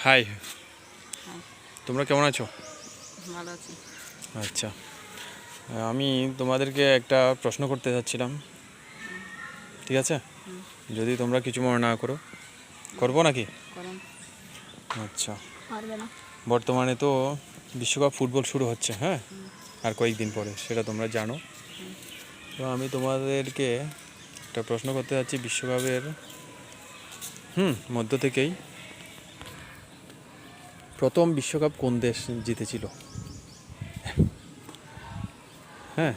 High, হ্যাঁ, তোমরা কেমন আছো? ভালো আছি। আচ্ছা, আমি তোমাদেরকে একটা প্রশ্ন করতে যাচ্ছিলাম, ঠিক আছে? হুম, যদি তোমরা কিছু মনে না করো, করবো নাকি? করেন। আচ্ছা, পারবে না। বর্তমানে তো বিশ্বকাপ ফুটবল শুরু হচ্ছে, হ্যাঁ, হুম, আর কয়েকদিন পরে, সেটা তোমরা জানো। হুম। তো আমি তোমাদেরকে একটা প্রশ্ন করতে যাচ্ছি বিশ্বকাপের মধ্য থেকেই প্রথম বিশ্বকাপ কোন দেশ জিতেছিল? হ্যাঁ,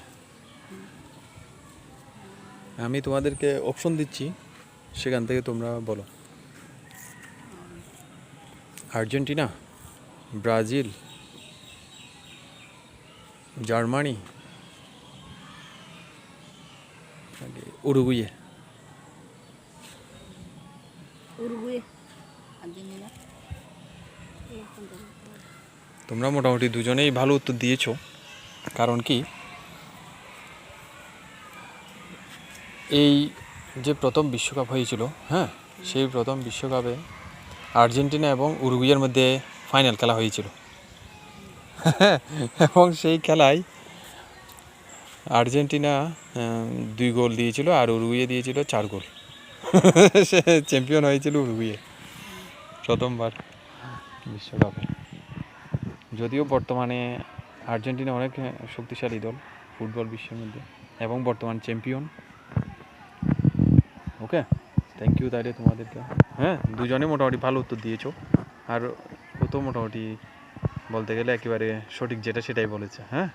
আমি তোমাদেরকে অপশন দিচ্ছি, সেখান থেকে তোমরা বলো। Argentina, Brazil, Germany, Uruguay. Uruguay, Argentina. তোমরা মোটামুটি দুজনেই ভালো উত্তর দিয়েছো। কারণ কি, এই যে প্রথম বিশ্বকাপ হয়েছিল, হ্যাঁ, সেই প্রথম বিশ্বকাপে আর্জেন্টিনা এবং উরুগুয়ের মধ্যে ফাইনাল খেলা হয়েছিল। এবং সেই খেলায় আর্জেন্টিনা 2 গোল দিয়েছিল আর উরুগুয়ে দিয়েছিল 4 গোল। সে চ্যাম্পিয়ন হয়েছিল উরুগুয়ে প্রথমবার বিশ্বকাপে। যদিও বর্তমানে আর্জেন্টিনা অনেক শক্তিশালী দল ফুটবল বিশ্বের মধ্যে এবং বর্তমান চ্যাম্পিয়ন। ওকে, থ্যাংক ইউ তাইলে তোমাদেরকে। হ্যাঁ, দুজনে মোটামুটি ভালো উত্তর দিয়েছো। আর ও তো মোটামুটি বলতে গেলে একেবারে সঠিক যেটা সেটাই বলেছে। হ্যাঁ।